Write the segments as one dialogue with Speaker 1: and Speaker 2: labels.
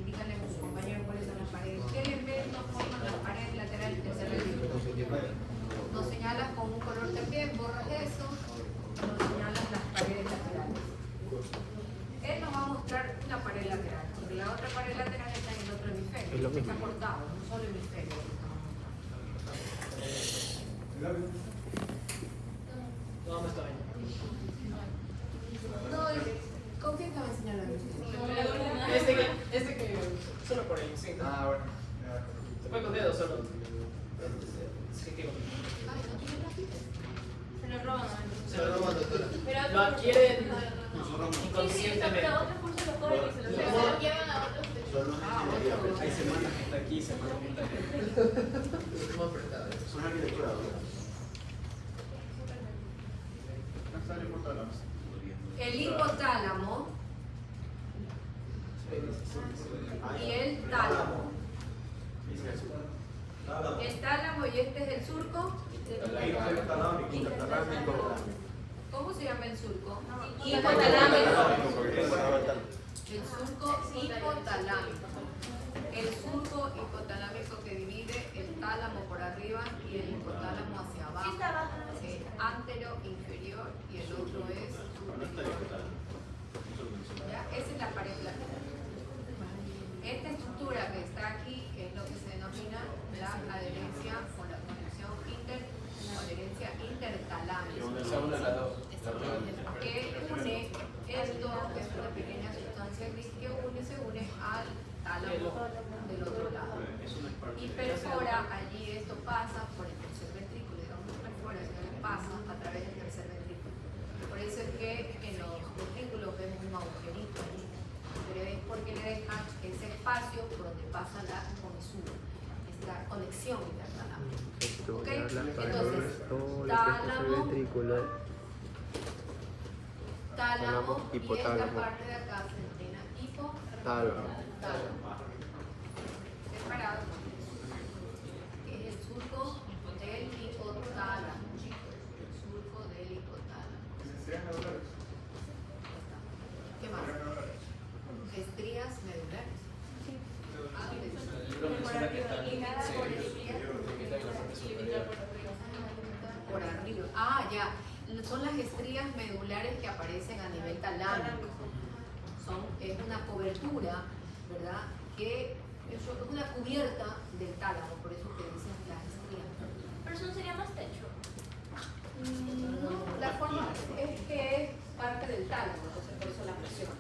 Speaker 1: indícale a sus compañeros cuáles son las paredes. ¿Qué elementos forman las paredes laterales del tercer ventrículo? Nos señalas con un color también, borras eso, nos señalas las paredes laterales. Él nos va a mostrar una pared lateral, porque la otra pared lateral está en el otro hemisferio, está cortado, un solo hemisferio.
Speaker 2: No, me está bien.
Speaker 1: No, ¿con quién estaba señalando?
Speaker 2: Este que solo por el instinto.
Speaker 3: Ah, bueno.
Speaker 2: Se fue con dedos solo. Sí, tío.
Speaker 1: Ay, no tiene lápiz.
Speaker 4: Se lo roban.
Speaker 2: Se lo roban, doctora.
Speaker 4: Pero
Speaker 2: Lo adquieren
Speaker 4: sí,
Speaker 2: inconscientemente.
Speaker 4: pero otros cursos lo cogen y se lo llevan a otros.
Speaker 3: Hay semanas que está aquí, semanas que está aquí. Son arquitectura, ¿verdad?
Speaker 1: El hipotálamo y el tálamo. El tálamo y este es el surco. ¿Cómo se llama el surco?
Speaker 4: Hipotalámico.
Speaker 1: El surco hipotalámico. El surco hipotalámico que divide el tálamo por arriba y el hipotálamo hacia abajo. Antero, inferior y el otro es superior. ¿Ya? Esa es la pared lateral. Esta estructura que está aquí es lo que se denomina la adherencia o la conexión adherencia intertalámica. Que une esto, es una pequeña sustancia gris que se une al tálamo del otro lado. Y perfora allí, esto pasa por el tercer ventrículo, digamos, no perfora, sino que pasa a través del tercer ventrículo. Por eso es que en los ventrículos vemos un agujerito allí, pero es porque le dejan ese espacio por donde pasa la comisura, esta conexión intertalámica. ¿Ok? Entonces, tálamo y esta parte de acá se denomina hipotálamo. Separado, que es el surco del hipotálamo, chicos. El surco del hipotálamo. ¿Qué más? Estrías medulares. Por arriba. Ah, ya. Son las estrías medulares que aparecen a nivel talámico. Es una cobertura, ¿verdad? Que es una cubierta del tálamo, por eso que dicen las estrías.
Speaker 4: Pero eso no sería más techo.
Speaker 1: No, la forma es que es parte del tálamo, entonces por eso la presión,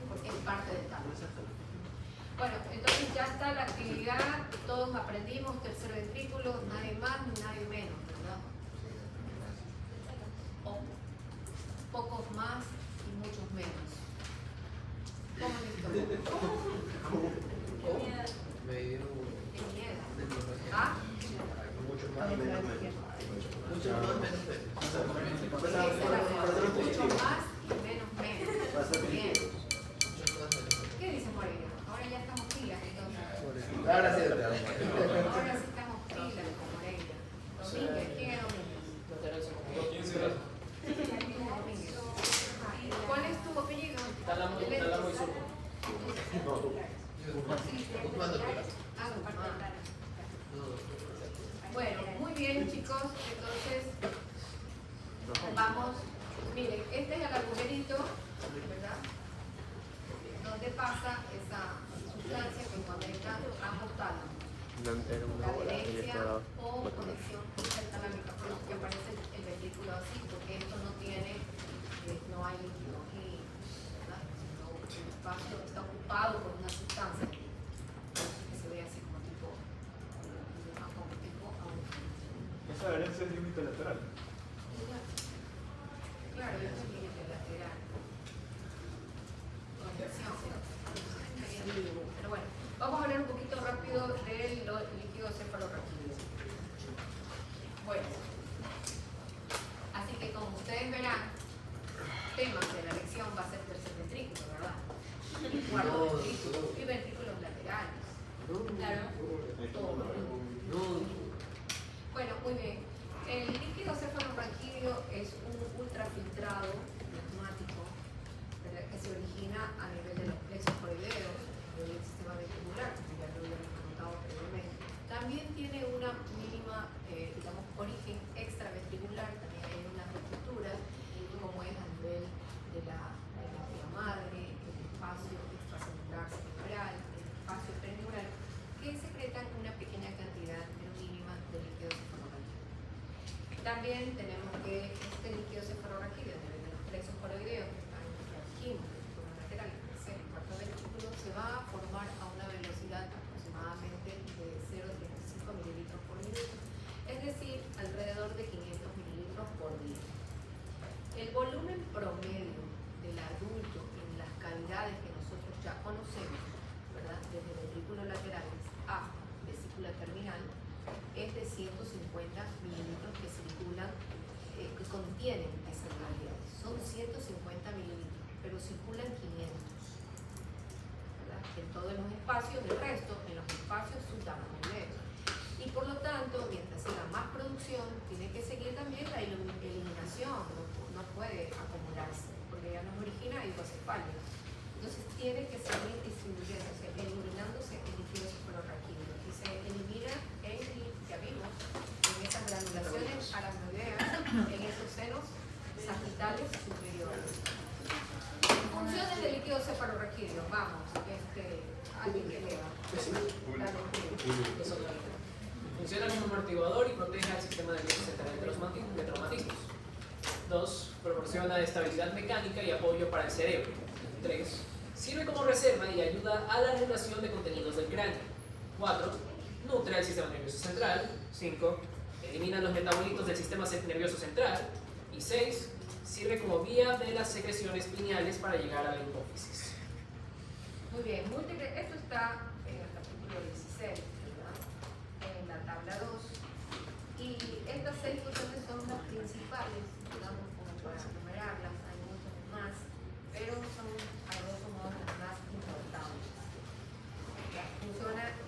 Speaker 1: porque es parte del tálamo. Bueno, entonces ya está la actividad, todos aprendimos, tercer ventrículo, nadie más ni nadie menos, ¿verdad? O pocos más y muchos menos. ¿Cómo listo?
Speaker 2: Me dio
Speaker 1: Qué miedo. ¿Ah?
Speaker 3: Mucho más y menos menos.
Speaker 1: Mucho más y menos menos. Bien. ¿Qué dice Moreira? Ahora ya estamos pilas entonces.
Speaker 3: Ahora sí,
Speaker 1: Ahora sí estamos pilas con Moreira. Domínguez, ¿quién es Domínguez? ¿Cuál es tu apellido?
Speaker 2: Tálamo y surco.
Speaker 1: Ah, bueno, muy bien chicos, entonces vamos, miren, este es el agujerito, ¿verdad? Donde pasa esa sustancia que conecta ambos tálamos. La adherencia o conexión intertalámica, por eso que aparece el ventrículo así, porque esto no tiene, no hay líquido aquí, ¿verdad? No, el espacio está ocupado por una sustancia que se ve así como tipo
Speaker 5: Esa adherencia es límite lateral.
Speaker 1: claro, es el límite lateral. Conexión. Pero bueno, vamos a hablar un poquito rápido del líquido cefalorraquídeo. Bueno, así que como ustedes verán, temas de la lección va a ser tercer ventrículo, ¿verdad? Cuarto ventrículo y ventrículos laterales. Claro. Todo. Bueno, muy bien. El líquido cefalorraquídeo es un ultrafiltrado plasmático, ¿verdad? Que se origina a nivel de los plexos coroideos, del sistema ventrículo. también tenemos que este líquido cefalorraquídeo, a nivel de los plexos coroideos, que están aquí, lateral, tercer y cuarto ventrículo, se va a formar a una velocidad aproximadamente de 0,35 mililitros por minuto, es decir, alrededor de 500 mililitros por día. El volumen promedio del adulto en las cavidades que nosotros ya conocemos, ¿verdad? Desde ventrículos laterales a vesícula terminal, es de 150 mililitros que circulan, que contienen esas cavidades. Son 150 mililitros, pero circulan 500, ¿verdad? En todos los espacios, del resto, en los espacios subdamnoideos. Y por lo tanto, mientras siga más producción, tiene que seguir también la eliminación, no puede acumularse, porque ya nos origina hidrocefalia. Entonces tiene que seguir distribuyéndose, eliminándose el líquido cefalorraquídeo. Y se elimina ya vimos, en esas granulaciones aracnoideas, en esos senos sagittales superiores. Funciones del líquido cefalorraquídeo, vamos, alguien que lea. Dale.
Speaker 2: Funciona como amortiguador y protege al sistema nervioso central de traumatismos. 2. Proporciona estabilidad mecánica y apoyo para el cerebro. 3. Sirve como reserva y ayuda a la regulación de contenidos del cráneo. 4. Nutre al sistema nervioso central. 5. Elimina los metabolitos del sistema nervioso central. Y 6. Sirve como vía de las secreciones pineales para llegar a la hipófisis.
Speaker 1: Muy bien, esto está en el capítulo 16, ¿verdad? En la tabla 2. Y estas 6 funciones son las principales, digamos, como para enumerarlas, hay muchas más, pero son a grosso modo las más importantes.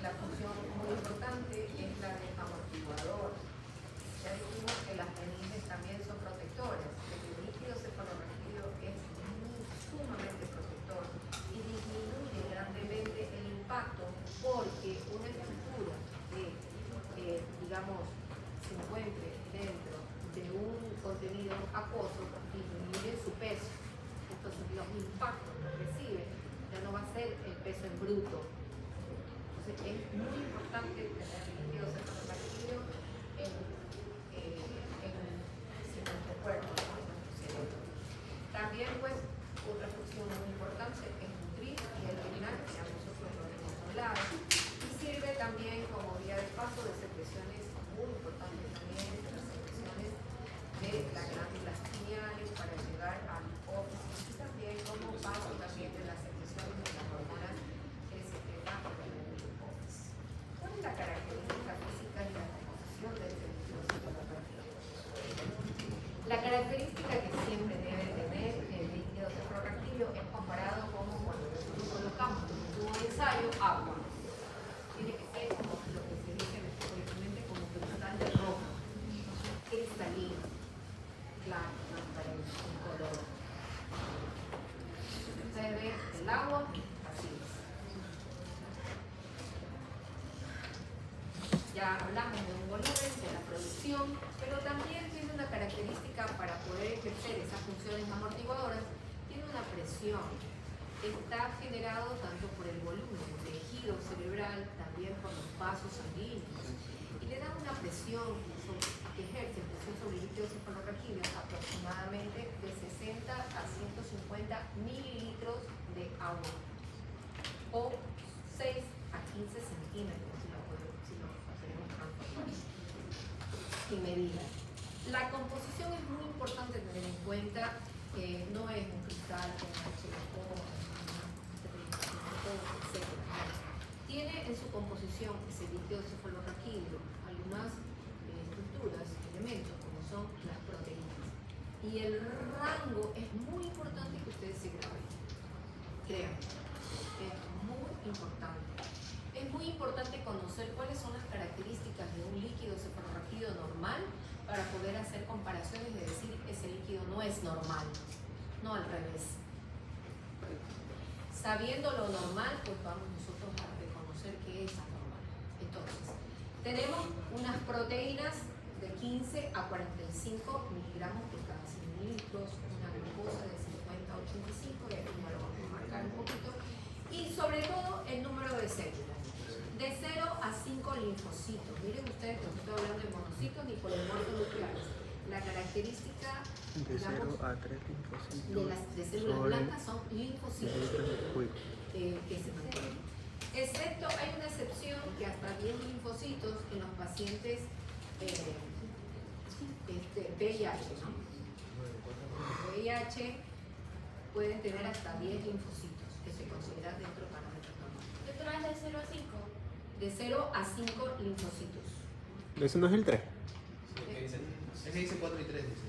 Speaker 1: La función muy importante es la de amortiguador. Ya dijimos que las meninges también son protectoras, el líquido cefalorraquídeo es sumamente protector y disminuye grandemente el impacto, porque una estructura que, digamos, se encuentre dentro de un contenido acuoso disminuye su peso. Entonces los impactos que recibe ya no va a ser el peso en bruto. Entonces es muy importante tener el líquido cefalorraquídeo en nuestro cuerpo, en nuestro cerebro. También, pues, otra función muy importante es nutrir y eliminar, ya nosotros lo hemos hablado, y sirve también como vía de paso de secreciones muy importantes también, de las secreciones de las glándulas pineales para llegar al hipófisis, y también como paso también de las secreciones de las hormonas que secretan el hipófisis. ¿Cuál es la característica física y la composición de este líquido cefalorraquídeo? La característica que siempre debe tener el líquido cefalorraquídeo es comparado como cuando nosotros colocamos en un tubo de ensayo agua. Tiene que ser como lo que se dice metafóricamente como cristal de roca, cristalino, claro, transparente, incoloro. Ustedes ven el agua, así es. Ya hablamos de un volumen, de la producción, pero también tiene una característica para poder ejercer esas funciones amortiguadoras, tiene una presión. Está generado tanto por el volumen del tejido cerebral, también por los vasos sanguíneos, y le da una presión que ejerce presión sobre el líquido cefalorraquídeo aproximadamente de 60 a 150 mililitros de agua, o 6 a 15 centímetros, si lo hacemos transformar sin medida. La composición es muy importante tener en cuenta que no es un cristal con H2O, etc. Tiene en su composición ese líquido cefalorraquídeo algunas estructuras, elementos, como son las proteínas. Y el rango es muy importante que ustedes se graben. Créanme, es muy importante. Es muy importante conocer cuáles son las características de un líquido cefalorraquídeo normal para poder hacer comparaciones y decir ese líquido no es normal, no al revés. Sabiendo lo normal, pues vamos nosotros a reconocer que es anormal. Entonces, tenemos unas proteínas de 15 a 45 miligramos por cada 100 mililitros, una glucosa de 50 a 85, y aquí me lo vamos a marcar un poquito, y sobre todo el número de células. De 0 a 5 linfocitos. Miren ustedes que no estoy hablando de monocitos ni polimorfos nucleares. la característica,
Speaker 6: De 0
Speaker 1: digamos,
Speaker 6: a 3
Speaker 1: de
Speaker 6: linfocitos.
Speaker 1: las de células blancas son linfocitos
Speaker 6: Uy,
Speaker 1: que se mantienen. Excepto, hay una excepción que hasta 10 linfocitos en los pacientes VIH, ¿no? VIH pueden tener hasta 10 linfocitos que se consideran dentro de parámetros normales.
Speaker 4: Esto no es de 0 a 5.
Speaker 1: De 0 a 5 linfocitos.
Speaker 6: ¿eso no es el 3?
Speaker 3: Ese dice 4 y 3, dice.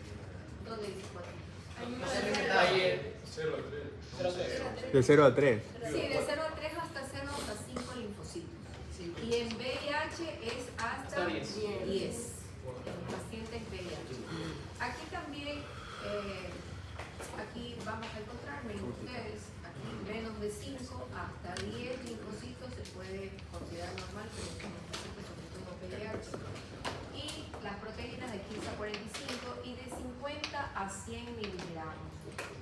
Speaker 1: ¿Dónde dice 4?
Speaker 2: Ayer.
Speaker 5: 0 a 3.
Speaker 6: De 0 a 3.
Speaker 1: Sí, de 0 a 3 hasta 0 a 5 linfocitos. Y en VIH es hasta 10. En los pacientes VIH. Aquí también, aquí vamos a encontrar, miren ustedes, aquí menos de 5 hasta 10 linfocitos se puede considerar normal, pero en los pacientes sobre todo VIH. Y las proteínas de 15 a 45 y de 50 a 100 miligramos.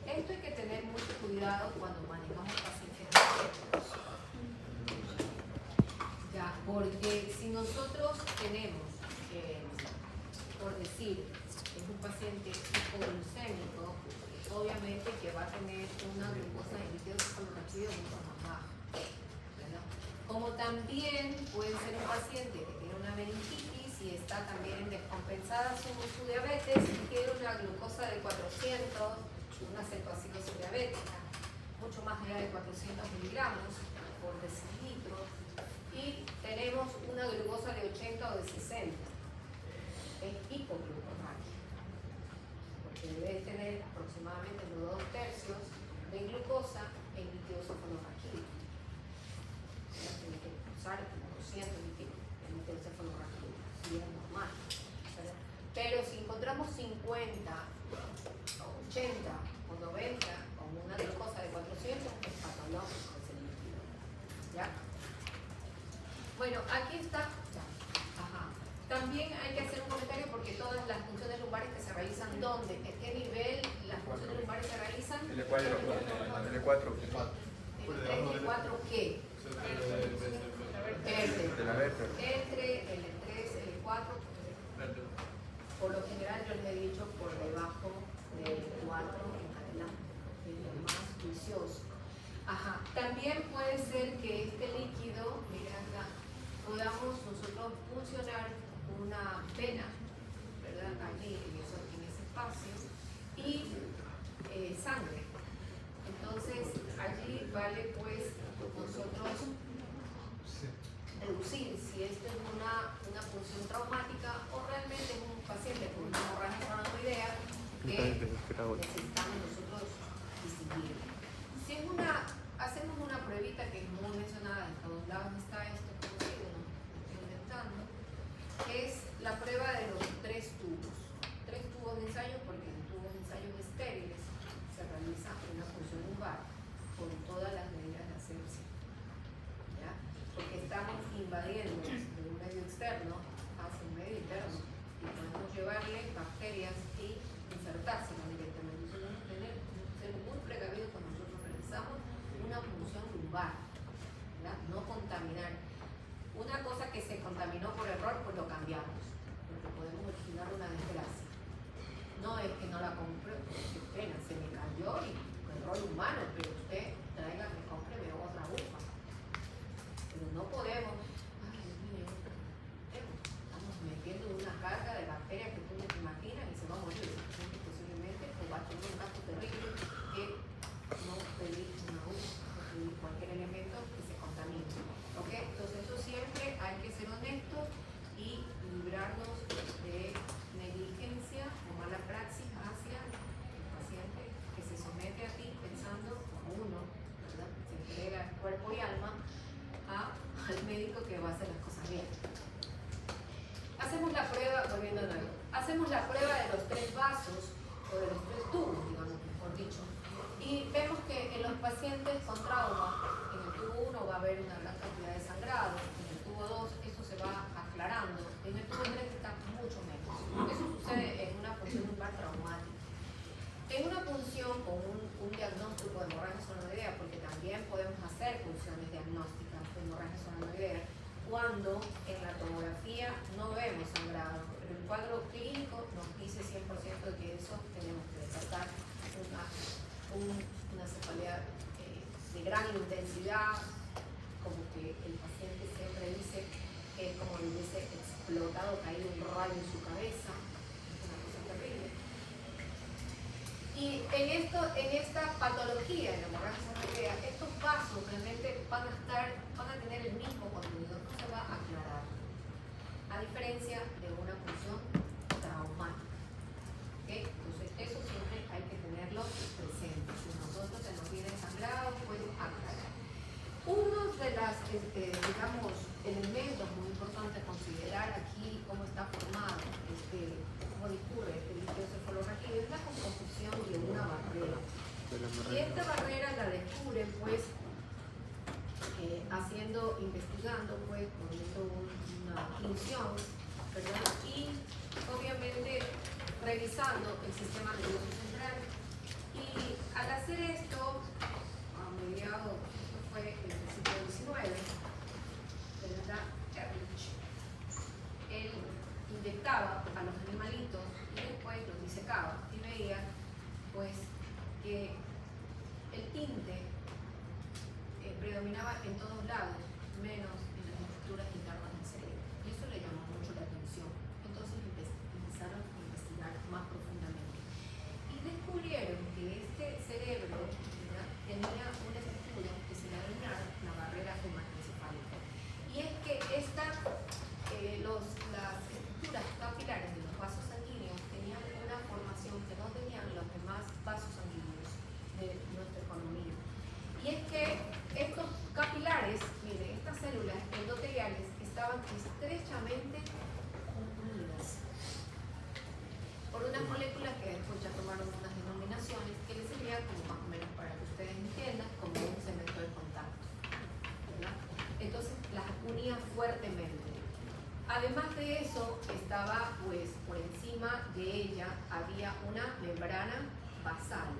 Speaker 1: Esto hay que tener mucho cuidado cuando manejamos pacientes enfermos. Ya, porque si nosotros tenemos, por decir, es un paciente hipoglucémico, obviamente que va a tener una glucosa en líquido cefalorraquídeo mucho más baja, ¿verdad? Como también puede ser un paciente que tiene una meningitis y está también descompensada su diabetes y tiene una glucosa de 400, una cetoacidosis diabética, mucho más allá de 400 miligramos por decilitro, y tenemos una glucosa de 80 o de 60. Es hipoglucomagia, porque debe tener aproximadamente los 2/3 de glucosa en líquido cefalorraquídeo. Tiene que usar como 200 líquidos en líquido cefalorraquídeo, si es normal, ¿verdad? Pero si encontramos 50, o 80 o 90 con una glucosa de 400, es patológico ese líquido. ¿Ya? Bueno, aquí está. Ajá. También hay que hacer un comentario porque todas las funciones lumbares que se realizan, ¿dónde? ¿En qué nivel las funciones lumbares se realizan?
Speaker 6: L4.
Speaker 1: ¿El 3 y 4 qué?
Speaker 6: De la vértebra.
Speaker 1: Entre el 3, el 4. Por lo general yo les he dicho por debajo del 4 en adelante, es lo más juicioso. Ajá. También puede ser que este líquido, miren acá, podamos nosotros funcionar una vena, ¿verdad? Allí en ese espacio y sangre. Entonces allí vale pues nosotros deducir si esto es una función traumática o realmente es un paciente con una hemorragia paranoidea que necesitamos nosotros distinguir. Si es hacemos una pruebita que es muy mencionada, en todos lados está esto conocido, ¿no? Estoy inventando, que es la prueba de los 3 tubos. 3 tubos de ensayo, porque en tubos de ensayos estériles se realiza una función lumbar con todas las medidas de asepsia. ¿Ya? Porque estamos invadiendo de un medio externo hacia un medio interno y podemos llevarle bacterias y insertárselas directamente. Tenemos que ser muy precavidos cuando nosotros realizamos una función lumbar, ¿verdad? No contaminar. Una cosa que se contaminó por error, pues lo cambiamos, porque podemos originar una desgracia. No es que no la compré, qué pena, se me cayó y error humano, pero usted traiga, me compre, me hago otra bufa. Pero no podemos, ay Dios mío, estamos metiendo una carga de bacterias que tú no te imaginas y se va a morir. Posiblemente o va a tener un gasto terrible que no pedir una bufa, no pedir cualquier elemento que se contamine. ¿Ok? Entonces eso siempre hay que ser honestos y librarnos de negligencia o mala praxis hacia el paciente que se somete a ti pensando como uno, ¿verdad? Se entrega cuerpo y alma al médico que va a hacer las cosas bien. Hacemos la prueba, volviendo a nuevo, hacemos la prueba de los 3 vasos o de los 3 tubos, digamos, mejor dicho, y vemos que en los pacientes con trauma, en el tubo 1 va a haber una gran cantidad de sangrado, en el tubo 2 eso se va aclarando, en el tubo 3 está mucho menos. Eso sucede en una función lumbar traumática. En una función con un diagnóstico de hemorragia solenoidea, porque también podemos hacer funciones diagnósticas de hemorragia solenoidea, cuando en la tomografía no vemos sangrado, pero el cuadro clínico nos dice dice 100% de que eso tenemos que descartar una cefalea de gran intensidad, como que el paciente siempre dice que es como le hubiese explotado, caído un rayo en su cabeza, es una cosa terrible. Y en esta patología, en la hemorragia cefálica, estos vasos realmente van a tener el mismo contenido, no se va a aclarar, a diferencia de una punción traumática. ¿Okay? Entonces eso siempre hay que tenerlo presente. Si nosotros se nos viene sangrado, pues aclarar. Uno de los digamos, elementos muy importantes a considerar aquí cómo está formado, cómo discurre este líquido cefalorraquídeo, es la composición de una barrera. Y esta barrera la descubren pues investigando pues, poniendo una punción, ¿verdad? Y obviamente revisando el sistema nervioso central. Y al hacer esto, a mediados, esto fue en el siglo XIX, ¿verdad? Ehrlich, él inyectaba a los animalitos y después los disecaba y veía pues que el tinte predominaba en todos lados, menos en las estructuras internas del cerebro. Y eso le llamó mucho la atención. Entonces empezaron a investigar más profundamente. Y descubrieron que este cerebro, ¿verdad?, tenía una estructura que se le denomina la barrera hematoencefálica. Y es que las estructuras capilares de los vasos sanguíneos tenían una formación que no tenían los demás vasos sanguíneos de nuestra economía. Y es que estos capilares, miren, estas células endoteliales estaban estrechamente unidas por unas moléculas que después ya tomaron unas denominaciones que les servían como más o menos para que ustedes entiendan como un cemento de contacto, ¿verdad? Entonces las unía fuertemente. Además de eso, estaba pues por encima de ella había una membrana basal.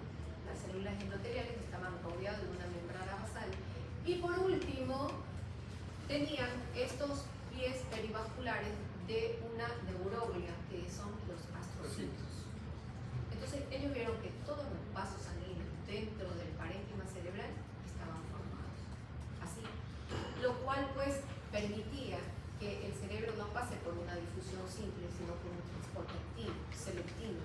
Speaker 1: Las células endoteliales estaban rodeadas de una membrana basal. Y por último, tenían estos pies perivasculares de una neuroglia, que son los astrocitos. Entonces, ellos vieron que todos los vasos sanguíneos dentro del parénquima cerebral estaban formados. Así. Lo cual, pues, permitía que el cerebro no pase por una difusión simple, sino por un transporte activo, selectivo.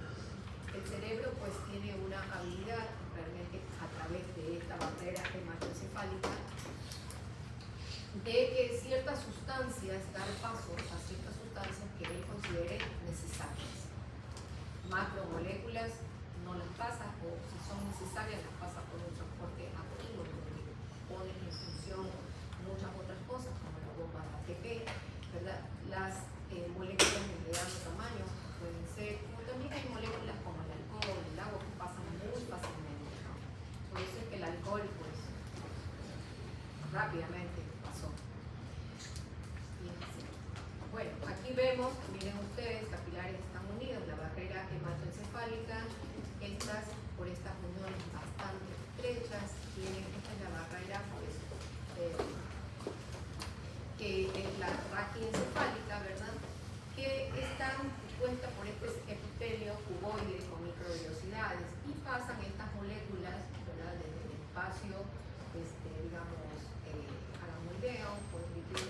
Speaker 1: El cerebro pues tiene una habilidad realmente a través de esta barrera hematoencefálica de que ciertas sustancias, dar paso a ciertas sustancias que él considere necesarias. Macromoléculas no las pasa, o si son necesarias las pasa por un transporte activo, donde ponen en función muchas otras cosas como la bomba de ATP, ¿verdad? Las moléculas de mediano tamaño pueden ser, como también hay moléculas como el alcohol, el agua, que pasan muy fácilmente, ¿no? Por eso es que el alcohol pues rápidamente pasó. Y así. Bueno, aquí vemos, miren ustedes, capilares están unidos, la barrera hematoencefálica, por estas uniones bastante estrechas, tienen, esta es la barrera pues que es la raquiencefálica, ¿verdad?, que están compuestas por este epitelio cuboide con microvellosidades y pasan estas moléculas, ¿verdad?, desde el espacio, digamos, alamoideo, pues líquido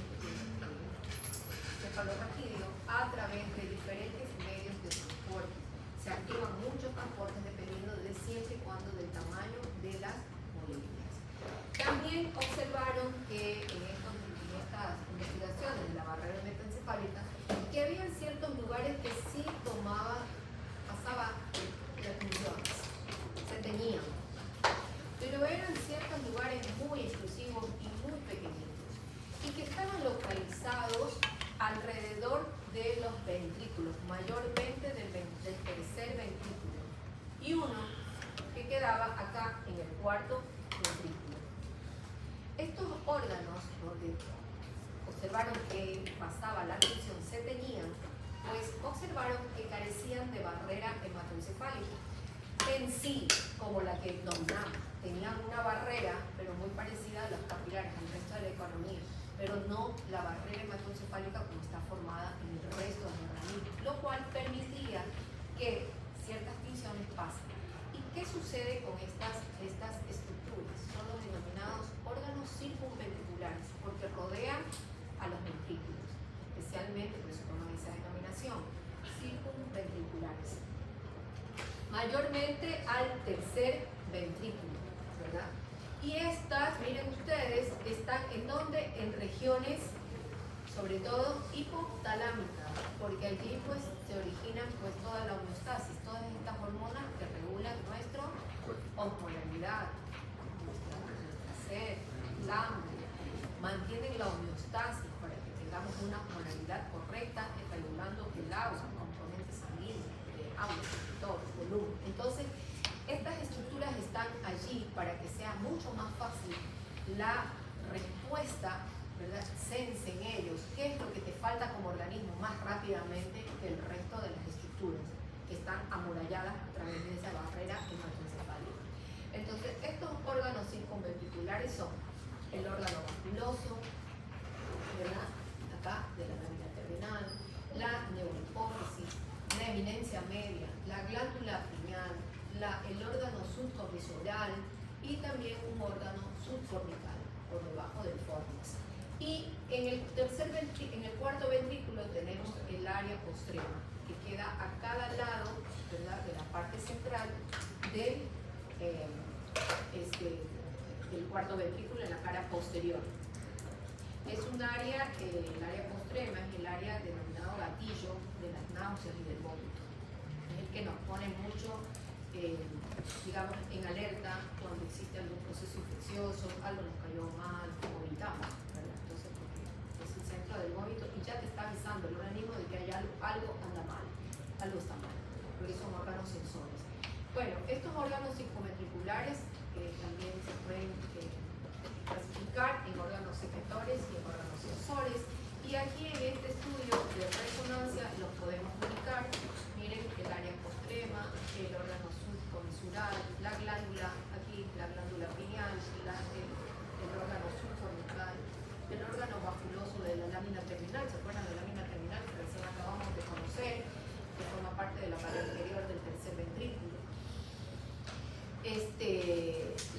Speaker 1: cefalorraquídeo, a través de diferentes medios de transporte. Se activan muchos transportes dependiendo de siempre y cuando del tamaño de las moléculas. También observaron que en estas investigaciones de la barrera hematoencefálica que había ciertos lugares que sí pasaba las funciones, se tenían, pero eran ciertos lugares muy exclusivos y muy pequeñitos y que estaban localizados alrededor de los ventrículos, mayormente del tercer ventrículo, y uno que quedaba acá en el cuarto ventrículo. Estos órganos donde observaron que pasaba la función se tenían, pues observaron que carecían de barrera hematoencefálica en sí, como la que dominamos. Tenían una barrera, pero muy parecida a los capilares, al resto de la economía, pero no la barrera hematoencefálica como está formada en el resto del organismo, lo cual permitía que ciertas tensiones pasan. ¿Y qué sucede con estas estructuras? Son los denominados órganos circunventriculares, porque rodean a los ventrículos, especialmente, por eso toman esa denominación, circunventriculares. Mayormente al tercer ventrículo, ¿verdad? Y estas, miren ustedes, están en donde, en regiones, sobre todo hipotalámicas, porque allí pues se originan pues toda la homeostasis, todas estas hormonas que regulan nuestra osmolaridad, nuestra sed, el hambre, mantienen la homeostasis para que tengamos una osmolaridad correcta, regulando el agua, componentes sanguíneos, agua, todo, volumen. Entonces, estas estructuras están allí para que sea mucho más fácil la respuesta, ¿verdad? Sense en ellos qué es lo que te falta como organismo más rápidamente que el resto de las estructuras que están amuralladas a través de esa barrera hematoencefálica. Entonces, estos órganos circunventriculares son el órgano vasculoso, ¿verdad? Acá de la lámina terminal, la neurohipófisis, la eminencia media, la glándula pineal, el órgano subcornisoral y también un órgano subcornical por debajo del fornix. Y en el cuarto ventrículo tenemos el área postrema, que queda a cada lado, ¿verdad?, de la parte central del cuarto ventrículo en la cara posterior. Es un área, el área postrema es el área denominado gatillo de las náuseas y del vómito. Es el que nos pone mucho, digamos, en alerta cuando existe algún proceso infeccioso, algo nos cayó mal, vomitamos, ¿verdad? Entonces, porque es el centro del vómito y ya te está avisando el organismo de que hay algo anda mal, algo está mal, porque son órganos sensores. Bueno, estos órganos circunventriculares también se pueden clasificar en órganos secretores y en órganos sensores, y aquí en este estudio de resonancia los podemos ubicar. Miren el área postrema, el órgano subcomisural, la glándula, aquí la glándula pineal, el órgano subcornical, el órgano vasculoso de la lámina terminal. ¿Se acuerdan de la lámina terminal que recién acabamos de conocer, que forma parte de la pared anterior del tercer ventrículo?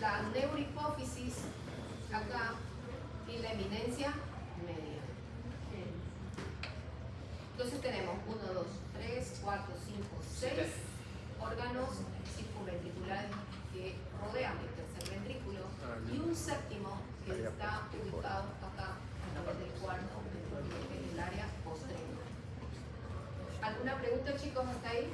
Speaker 1: La neurohipófisis acá y la eminencia media. Entonces tenemos 1, 2, 3, 4, 5, 6 órganos circunventriculares que rodean el tercer ventrículo y un séptimo que está ubicado acá a través del cuarto ventrículo en el área postrema. ¿Alguna pregunta, chicos, hasta ahí?